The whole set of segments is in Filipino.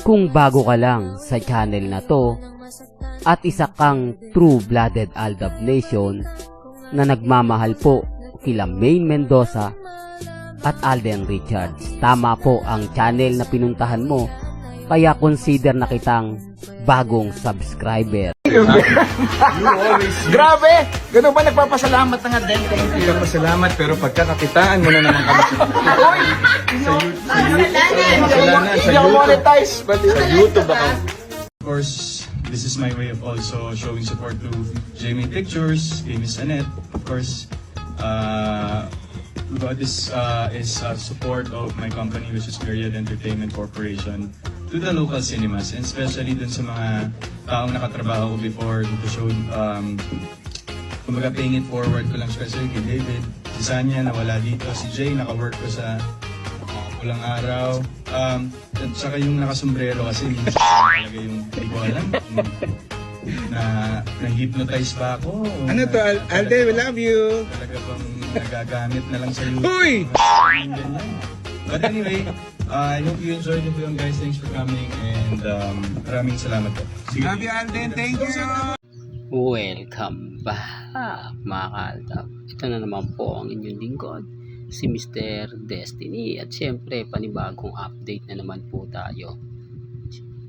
Kung bago ka lang sa channel na to at isa kang true-blooded Aldab Nation na nagmamahal po kila Maine Mendoza at Alden Richards, tama po ang channel na pinuntahan mo, kaya consider na kitang bagong subscriber. Grabe! Ganun ba nagpapasalamat na nga din? Pasalamat, pero pagkakakitaan mo na naman kami Hindi ako monetize. sa YouTube account. Of course, this is my way of also showing support to Jamie Pictures, kay Miss Annette. Of course, this is support of my company, which is Period Entertainment Corporation, to the local cinemas, and especially dun sa mga taong nakatrabaho ko before dito show. Kumbaga, paying it forward ko lang especially kay David, si Sanya na wala dito, si Jay naka-work ko sa Pulang Araw, at saka yung nakasombrero kasi minsan talaga yung hindi ko alam na-hypnotize ba ako. Ano to, Alden, we love you. Talaga bang nagagamit na lang sa YouTube. Uy! But anyway, I hope you enjoyed the film, guys. Thanks for coming, and maraming salamat po. Love you, Alden. Thank you. Welcome back mga kaaldab. Ito na naman po ang inyong lingkod, si Mr. Destiny, at syempre panibagong update na naman po tayo.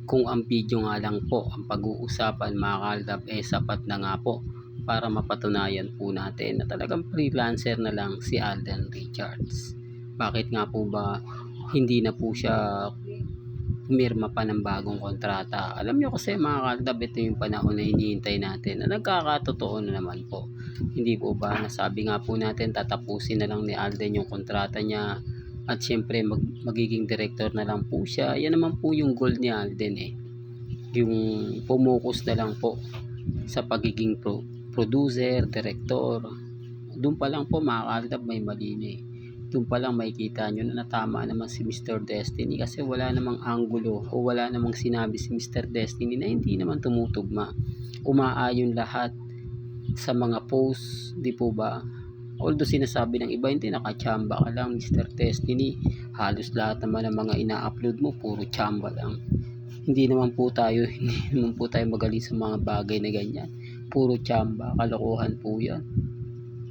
Kung ang video nga lang po ang pag-uusapan mga kaaldab, sapat na nga po para mapatunayan po natin na talagang freelancer na lang si Alden Richards. Bakit nga po ba hindi na po siya pumirma pa ng bagong kontrata? Alam nyo kasi mga kaaldab, ito yung panahon na hinihintay natin na nagkakatotoo na naman po. Hindi po ba nasabi nga po natin tatapusin na lang ni Alden yung kontrata niya at syempre magiging director na lang po siya. Yan naman po yung goal ni Alden yung pumukus na lang po sa pagiging producer, director. Doon pa lang po mga kaaldab may mali na doon pa lang makikita nyo na natama naman si Mr. Destiny, kasi wala namang angulo o wala namang sinabi si Mr. Destiny na hindi naman tumutugma. Umaayon lahat sa mga posts, di po ba? Although sinasabi ng iba, hindi, nakachamba ka lang Mr. Destiny, halos lahat naman ng mga ina-upload mo puro chamba lang. Hindi naman po tayo magaling sa mga bagay na ganyan, puro chamba, kalokohan po yan.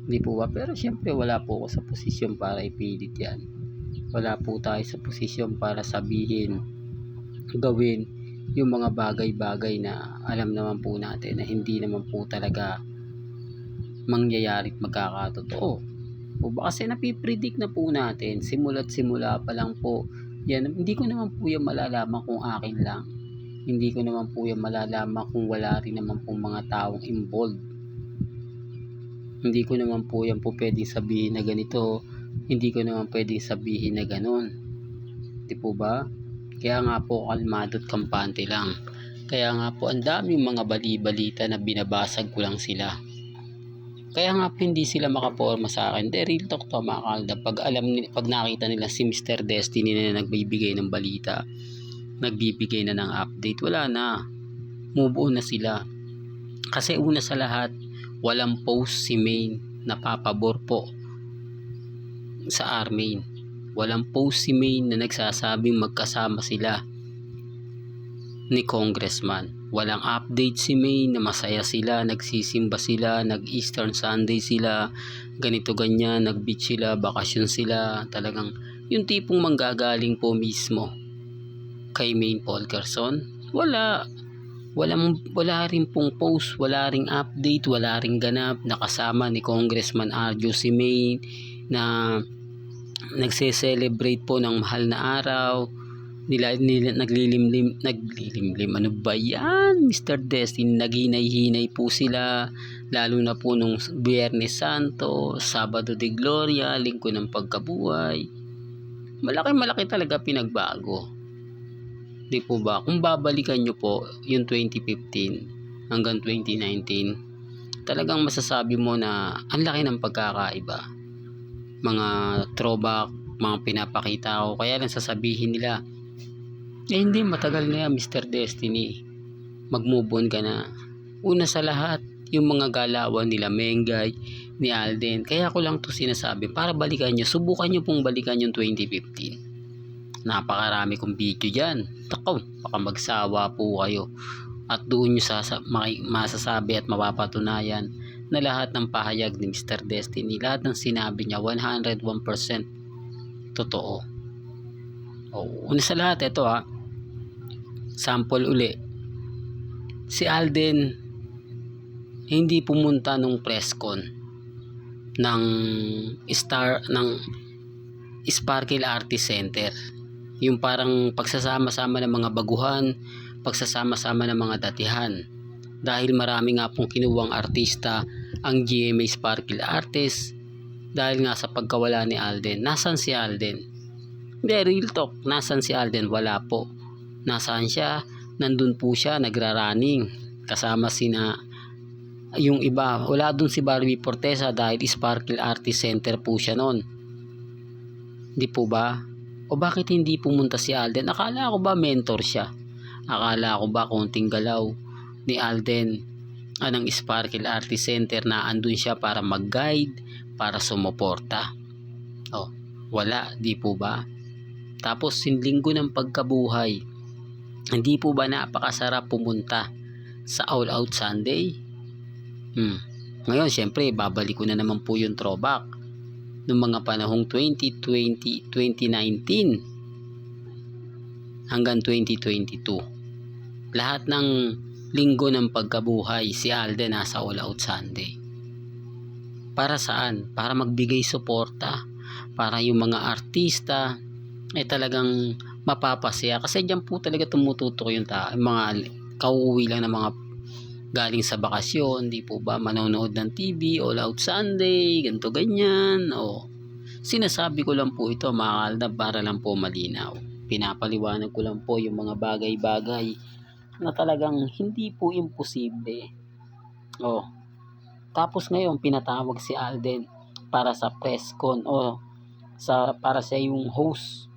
Hindi po ba? Pero syempre wala po ako sa posisyon para ipilit yan. Wala po tayo sa posisyon para sabihin, gawin yung mga bagay-bagay na alam naman po natin na hindi naman po talaga mangyayari at magkakatotoo. O ba kasi napipredict na po natin, simula't simula pa lang po yan. Hindi ko naman po yan malalaman kung akin lang. Hindi ko naman po yan malalaman kung wala rin naman po mga taong involved. Hindi ko naman po yan po pwedeng sabihin na ganito, hindi ko naman pwedeng sabihin na ganon. Di po ba? Kaya nga po kalmado at kampante lang. Kaya nga po ang daming mga bali-balita na binabasag ko lang sila. Kaya nga po hindi sila makaporma sa akin. De, real talk to mga kaaldab. Pag nakita nila si Mr. Destiny na nagbibigay ng balita, nagbibigay na ng update, wala na. Move on na sila. Kasi una sa lahat, walang post si Maine na papabor po sa Armaine. Walang post si Maine na nagsasabing magkasama sila ni Congressman. Walang update si Maine na masaya sila, nagsisimba sila, nag-Eastern Sunday sila, ganito ganyan, nag-beach sila, bakasyon sila. Talagang yung tipong manggagaling po mismo kay Maine Polkerson. Wala rin pong post, wala ring update, wala ring ganap. Nakasama ni Congressman Arjo si Maine na nagse-celebrate po ng mahal na araw. Naglilimlim, ano ba yan Mr. Destiny? Naghinay-hinay po sila, lalo na po nung Biyernes Santo, Sabado de Gloria, Linggo ng Pagkabuhay. Malaki talaga pinagbago. Di po ba? Kung babalikan nyo po yung 2015 hanggang 2019, talagang masasabi mo na ang laki ng pagkakaiba. Mga throwback, mga pinapakita ko. Kaya lang sasabihin nila, hindi, matagal na yan Mr. Destiny, mag-move on ka na. Una sa lahat, yung mga galawan nila Mengay, ni Alden. Kaya ko lang to sinasabi para balikan nyo, subukan nyo pong balikan yung 2015. Napakarami kong video dyan. Takaw, baka magsawa po kayo. At doon nyo masasabi at mapapatunayan na lahat ng pahayag ni Mr. Destiny, lahat ng sinabi niya 101% totoo. Una sa lahat, ito sample uli. Si Alden hindi pumunta nung press con ng Sparkle Artist Center. Yung parang pagsasama-sama ng mga baguhan, pagsasama-sama ng mga datihan. Dahil marami nga pong kinuwang artista ang GMA Sparkle Artist dahil nga sa pagkawala ni Alden. Nasaan si Alden? Hindi, real talk. Nasaan si Alden? Wala po. Nasaan siya? Nandun po siya, nagra-running. Kasama yung iba. Wala dun si Barbie Fortesa dahil Sparkle Artist Center po siya noon. Di po ba? O bakit hindi pumunta si Alden? Akala ko ba mentor siya? Akala ko ba konting galaw ni Alden anong Sparkle Artist Center na andun siya para mag-guide, para sumuporta? Wala, di po ba? Tapos sinlinggo ng pagkabuhay, hindi po ba napakasarap pumunta sa All Out Sunday? Ngayon syempre babalik ko na naman po yung throwback noong mga panahong 2020, 2019 hanggang 2022. Lahat ng linggo ng pagkabuhay si Alden nasa All Out Sunday. Para saan? Para magbigay suporta, para yung mga artista ay talagang mapapasaya, kasi diyan po talaga tumututok yung mga kauuwi lang ng mga galing sa bakasyon, di po ba, manonood ng TV, All Out Sunday, ganito ganyan. Sinasabi ko lang po ito mga kalda para lang po malinaw. Pinapaliwanag ko lang po yung mga bagay-bagay na talagang hindi po imposible. Tapos ngayon pinatawag si Alden para sa press con para siya yung host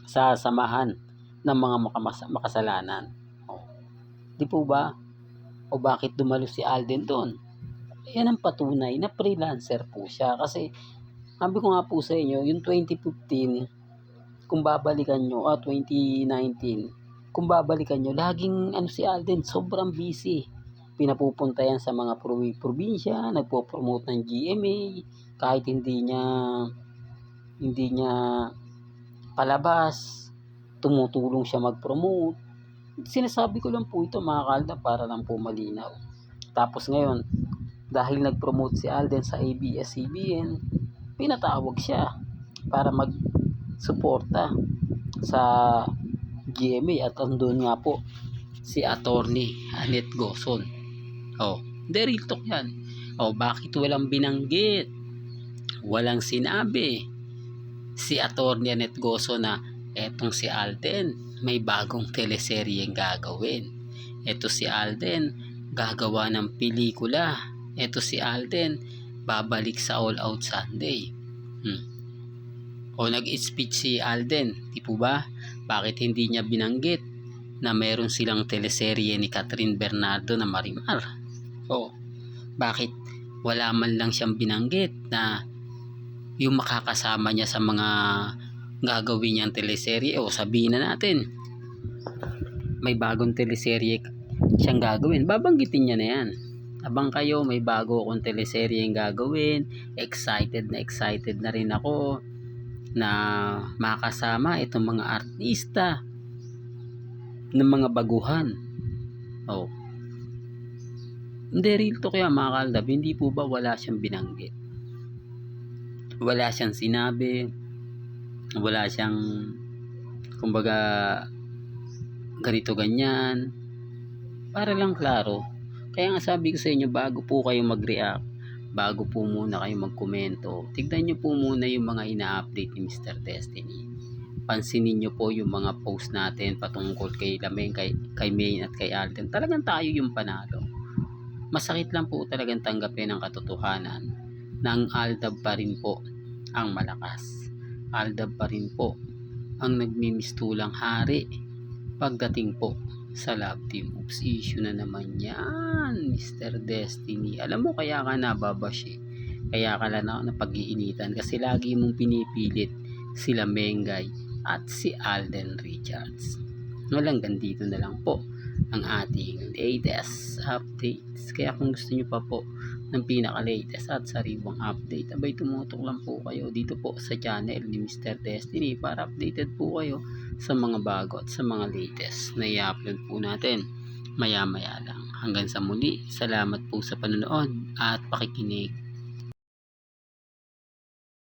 sa samahan ng mga makasalanan. Di po ba? O bakit dumalo si Alden doon? Yan ang patunay na freelancer po siya. Kasi sabi ko nga po sa inyo, yung 2015 kung babalikan nyo, 2019 kung babalikan nyo, laging si Alden sobrang busy. Pinapupunta yan sa mga probinsya, nagpo-promote ng GMA, kahit hindi niya palabas, tumutulong siya mag-promote. Sinasabi ko lang po ito mga kalda para lang po malinaw. Tapos ngayon, dahil nag-promote si Alden sa ABS-CBN, pinatawag siya para mag-suporta sa GMA at andun nga po si Attorney Annette Gozon. Real talk yan. Bakit walang binanggit? Walang sinabi si Attorney Annette Gozon na etong si Alden may bagong teleseryeng gagawin. Eto si Alden gagawa ng pelikula. Eto si Alden babalik sa All Out Sunday. Nag-speech si Alden, di po ba? Bakit hindi niya binanggit na meron silang teleserye ni Catherine Bernardo na Marimar? Bakit wala man lang siyang binanggit na yung makakasama niya sa mga gagawin niyang teleserye? Sabihin na natin may bagong teleserye siyang gagawin, babanggitin niya na yan. Abang kayo, may bago akong teleserye yung gagawin, excited na rin ako na makasama itong mga artista ng mga baguhan. Hindi, real to kaya mga kaldab, hindi po ba wala siyang binanggit? Wala siyang sinabi, wala siyang kumbaga ganito ganyan, para lang klaro. Kaya nga sabi ko sa inyo, bago po kayo mag-react, bago po muna kayo mag-komento, tignan nyo po muna yung mga ina-update ni Mr. Destiny. Pansinin nyo po yung mga post natin patungkol kay Lameng, kay Maine at kay Alden. Talagang tayo yung panalo. Masakit lang po talagang tanggapin ang katotohanan na ang Aldab pa rin po ang malakas. Aldab pa rin po ang nagmimistulang hari pagdating po sa love team. Oops, issue na naman yan, Mr. Destiny. Alam mo, kaya ka nababash kaya ka lang napag-iinitan kasi lagi mong pinipilit sila Mengay at si Alden Richards. Hanggang dito na lang po ang ating latest updates. Kaya kung gusto nyo pa po ng pinaka-latest at sariwang update, abay tumutok lang po kayo dito po sa channel ni Mr. Destiny para updated po kayo sa mga bago at sa mga latest na i-upload po natin maya maya lang. Hanggang sa muli, salamat po sa panonood at pakikinig.